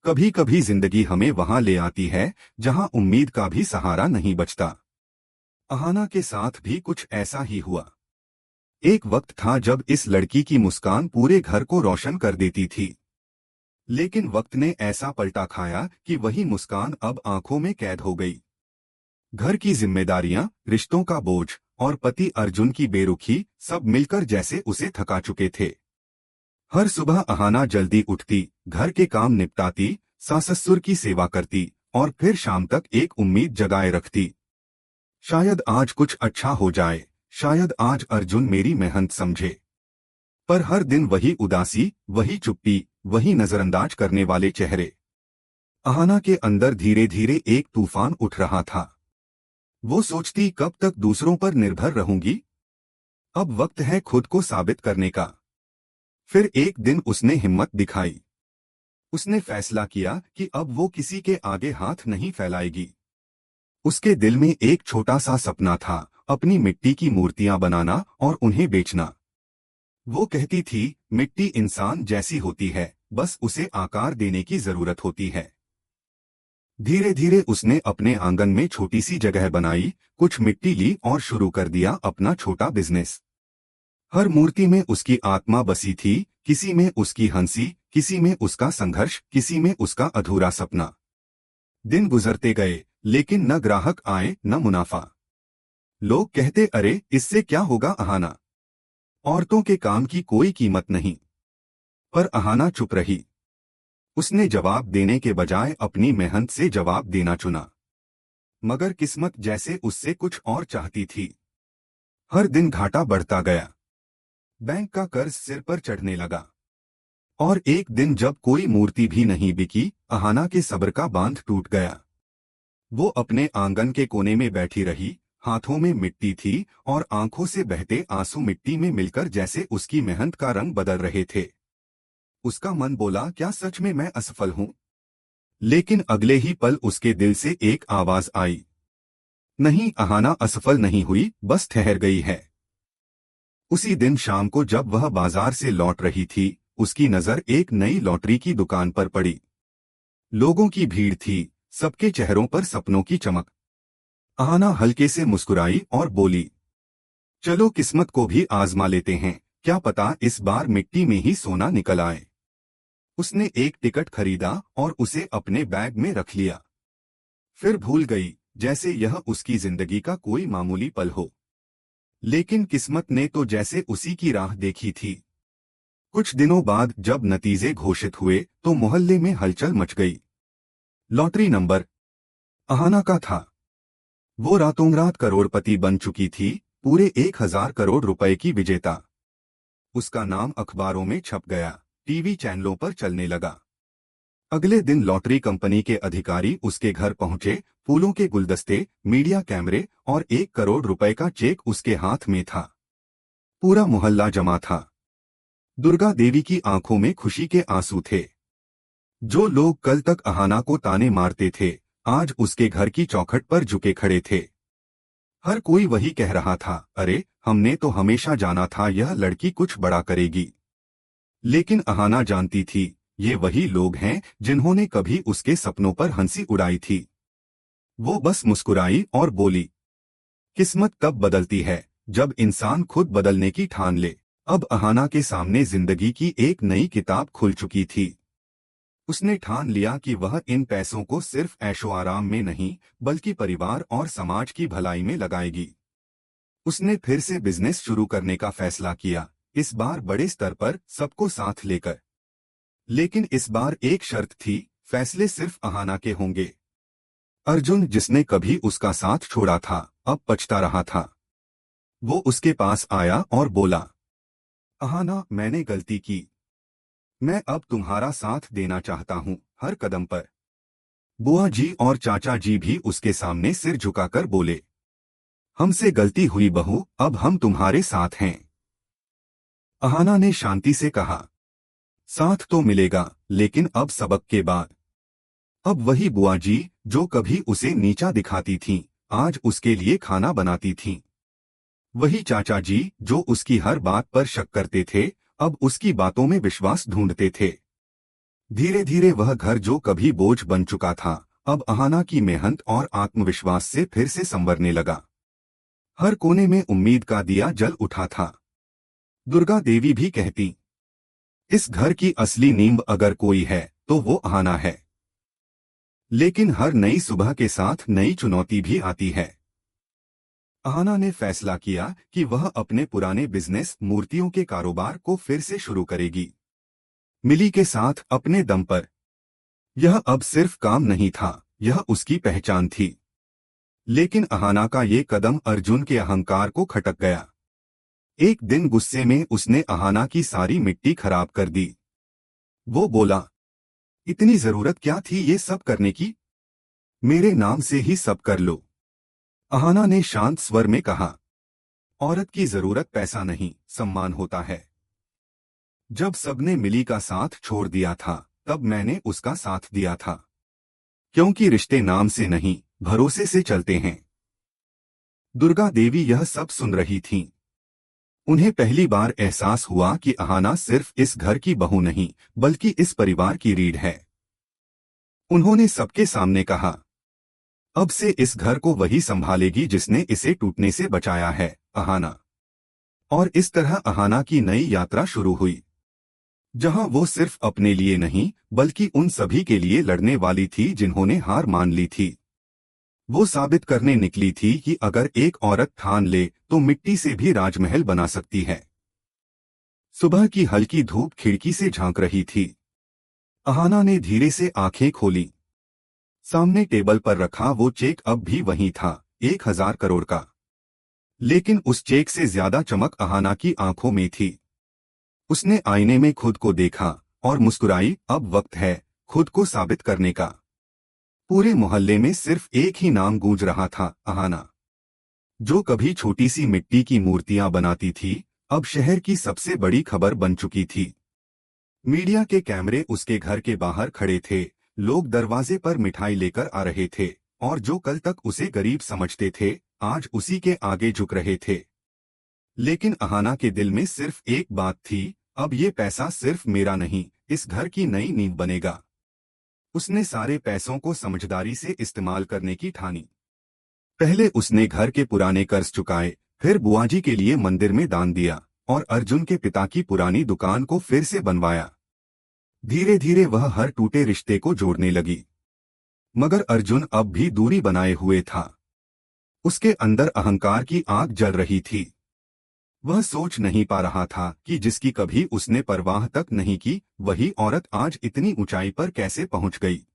कभी कभी जिंदगी हमें वहां ले आती है जहां उम्मीद का भी सहारा नहीं बचता। अहाना के साथ भी कुछ ऐसा ही हुआ। एक वक्त था जब इस लड़की की मुस्कान पूरे घर को रोशन कर देती थी। लेकिन वक्त ने ऐसा पलटा खाया कि वही मुस्कान अब आंखों में कैद हो गई। घर की जिम्मेदारियां, रिश्तों का बोझ और पति अर्जुन की बेरुखी सब मिलकर जैसे उसे थका चुके थे। हर सुबह अहाना जल्दी उठती, घर के काम निपटाती, सास-ससुर की सेवा करती और फिर शाम तक एक उम्मीद जगाए रखती। शायद आज कुछ अच्छा हो जाए, शायद आज अर्जुन मेरी मेहनत समझे। पर हर दिन वही उदासी, वही चुप्पी, वही नजरअंदाज करने वाले चेहरे। अहाना के अंदर धीरे धीरे एक तूफान उठ रहा था। वो सोचती, कब तक दूसरों पर निर्भर रहूंगी? अब वक्त है खुद को साबित करने का। फिर एक दिन उसने हिम्मत दिखाई। उसने फैसला किया कि अब वो किसी के आगे हाथ नहीं फैलाएगी। उसके दिल में एक छोटा सा सपना था, अपनी मिट्टी की मूर्तियां बनाना और उन्हें बेचना। वो कहती थी, मिट्टी इंसान जैसी होती है, बस उसे आकार देने की जरूरत होती है। धीरे धीरे उसने अपने आंगन में छोटी सी जगह बनाई, कुछ मिट्टी ली और शुरू कर दिया अपना छोटा बिजनेस। हर मूर्ति में उसकी आत्मा बसी थी, किसी में उसकी हंसी, किसी में उसका संघर्ष, किसी में उसका अधूरा सपना। दिन गुजरते गए, लेकिन न ग्राहक आए न मुनाफा। लोग कहते, अरे इससे क्या होगा अहाना, औरतों के काम की कोई कीमत नहीं। पर अहाना चुप रही। उसने जवाब देने के बजाय अपनी मेहनत से जवाब देना चुना। मगर किस्मत जैसे उससे कुछ और चाहती थी। हर दिन घाटा बढ़ता गया। बैंक का कर्ज सिर पर चढ़ने लगा। और एक दिन जब कोई मूर्ति भी नहीं बिकी, अहाना के सब्र का बांध टूट गया। वो अपने आंगन के कोने में बैठी रही, हाथों में मिट्टी थी और आंखों से बहते आंसू मिट्टी में मिलकर जैसे उसकी मेहनत का रंग बदल रहे थे। उसका मन बोला, क्या सच में मैं असफल हूं? लेकिन अगले ही पल उसके दिल से एक आवाज आई, नहीं, अहाना असफल नहीं हुई, बस ठहर गई है। उसी दिन शाम को जब वह बाजार से लौट रही थी, उसकी नजर एक नई लॉटरी की दुकान पर पड़ी। लोगों की भीड़ थी, सबके चेहरों पर सपनों की चमक। अहाना हल्के से मुस्कुराई और बोली, चलो किस्मत को भी आजमा लेते हैं, क्या पता इस बार मिट्टी में ही सोना निकल आए। उसने एक टिकट खरीदा और उसे अपने बैग में रख लिया। फिर भूल गई, जैसे यह उसकी जिंदगी का कोई मामूली पल हो। लेकिन किस्मत ने तो जैसे उसी की राह देखी थी। कुछ दिनों बाद जब नतीजे घोषित हुए तो मोहल्ले में हलचल मच गई। लॉटरी नंबर अहाना का था। वो रातों रात करोड़पति बन चुकी थी, पूरे 1000 करोड़ रुपए की विजेता। उसका नाम अखबारों में छप गया, टीवी चैनलों पर चलने लगा। अगले दिन लॉटरी कंपनी के अधिकारी उसके घर पहुंचे, फूलों के गुलदस्ते, मीडिया कैमरे और 1 करोड़ रुपए का चेक उसके हाथ में था। पूरा मोहल्ला जमा था। दुर्गा देवी की आंखों में खुशी के आंसू थे। जो लोग कल तक अहाना को ताने मारते थे, आज उसके घर की चौखट पर झुके खड़े थे। हर कोई वही कह रहा था, अरे हमने तो हमेशा जाना था यह लड़की कुछ बड़ा करेगी। लेकिन अहाना जानती थी, ये वही लोग हैं जिन्होंने कभी उसके सपनों पर हंसी उड़ाई थी। वो बस मुस्कुराई और बोली, किस्मत तब बदलती है जब इंसान खुद बदलने की ठान ले। अब अहाना के सामने जिंदगी की एक नई किताब खुल चुकी थी। उसने ठान लिया कि वह इन पैसों को सिर्फ ऐशो आराम में नहीं, बल्कि परिवार और समाज की भलाई में लगाएगी। उसने फिर से बिजनेस शुरू करने का फैसला किया, इस बार बड़े स्तर पर, सबको साथ लेकर। लेकिन इस बार एक शर्त थी, फैसले सिर्फ अहाना के होंगे। अर्जुन, जिसने कभी उसका साथ छोड़ा था, अब पछता रहा था। वो उसके पास आया और बोला, अहाना, मैंने गलती की। मैं अब तुम्हारा साथ देना चाहता हूँ, हर कदम पर। बुआ जी और चाचा जी भी उसके सामने सिर झुकाकर बोले, हमसे गलती हुई बहू, अब हम तुम्हारे साथ हैं। अहाना ने शांति से कहा, साथ तो मिलेगा, लेकिन अब सबक के बाद। अब वही बुआ जी, जो कभी उसे नीचा दिखाती थीं, आज उसके लिए खाना बनाती थीं। वही चाचा जी, जो उसकी हर बात पर शक करते थे, अब उसकी बातों में विश्वास ढूंढते थे। धीरे धीरे वह घर जो कभी बोझ बन चुका था अब अहाना की मेहनत और आत्मविश्वास से फिर से संवरने लगा। हर कोने में उम्मीद का दिया जल उठा था। दुर्गा देवी भी कहती, इस घर की असली नींव अगर कोई है तो वो अहाना है। लेकिन हर नई सुबह के साथ नई चुनौती भी आती है। अहाना ने फैसला किया कि वह अपने पुराने बिजनेस मूर्तियों के कारोबार को फिर से शुरू करेगी, मिली के साथ अपने दम पर। यह अब सिर्फ काम नहीं था, यह उसकी पहचान थी। लेकिन अहाना का ये कदम अर्जुन के अहंकार को खटक गया। एक दिन गुस्से में उसने अहाना की सारी मिट्टी खराब कर दी। वो बोला, इतनी जरूरत क्या थी ये सब करने की? मेरे नाम से ही सब कर लो। अहाना ने शांत स्वर में कहा, औरत की जरूरत पैसा नहीं सम्मान होता है। जब सबने मिली का साथ छोड़ दिया था तब मैंने उसका साथ दिया था, क्योंकि रिश्ते नाम से नहीं भरोसे से चलते हैं। दुर्गा देवी यह सब सुन रही थीं। उन्हें पहली बार एहसास हुआ कि अहाना सिर्फ इस घर की बहू नहीं बल्कि इस परिवार की रीढ़ है। उन्होंने सबके सामने कहा, अब से इस घर को वही संभालेगी जिसने इसे टूटने से बचाया है, अहाना। और इस तरह अहाना की नई यात्रा शुरू हुई, जहां वो सिर्फ अपने लिए नहीं बल्कि उन सभी के लिए लड़ने वाली थी जिन्होंने हार मान ली थी। वो साबित करने निकली थी कि अगर एक औरत ठान ले तो मिट्टी से भी राजमहल बना सकती है। सुबह की हल्की धूप खिड़की से झांक रही थी। अहाना ने धीरे से आंखें खोली। सामने टेबल पर रखा वो चेक अब भी वही था, 1000 करोड़ का। लेकिन उस चेक से ज्यादा चमक अहाना की आंखों में थी। उसने आईने में खुद को देखा और मुस्कुराई, अब वक्त है खुद को साबित करने का। पूरे मोहल्ले में सिर्फ एक ही नाम गूंज रहा था, अहाना। जो कभी छोटी सी मिट्टी की मूर्तियां बनाती थी अब शहर की सबसे बड़ी खबर बन चुकी थी। मीडिया के कैमरे उसके घर के बाहर खड़े थे, लोग दरवाजे पर मिठाई लेकर आ रहे थे और जो कल तक उसे गरीब समझते थे आज उसी के आगे झुक रहे थे। लेकिन अहाना के दिल में सिर्फ एक बात थी, अब ये पैसा सिर्फ मेरा नहीं, इस घर की नई नींव बनेगा। उसने सारे पैसों को समझदारी से इस्तेमाल करने की ठानी। पहले उसने घर के पुराने कर्ज चुकाए, फिर बुआजी के लिए मंदिर में दान दिया और अर्जुन के पिता की पुरानी दुकान को फिर से बनवाया। धीरे धीरे वह हर टूटे रिश्ते को जोड़ने लगी। मगर अर्जुन अब भी दूरी बनाए हुए था। उसके अंदर अहंकार की आग जल रही थी। वह सोच नहीं पा रहा था कि जिसकी कभी उसने परवाह तक नहीं की वही औरत आज इतनी ऊंचाई पर कैसे पहुंच गई।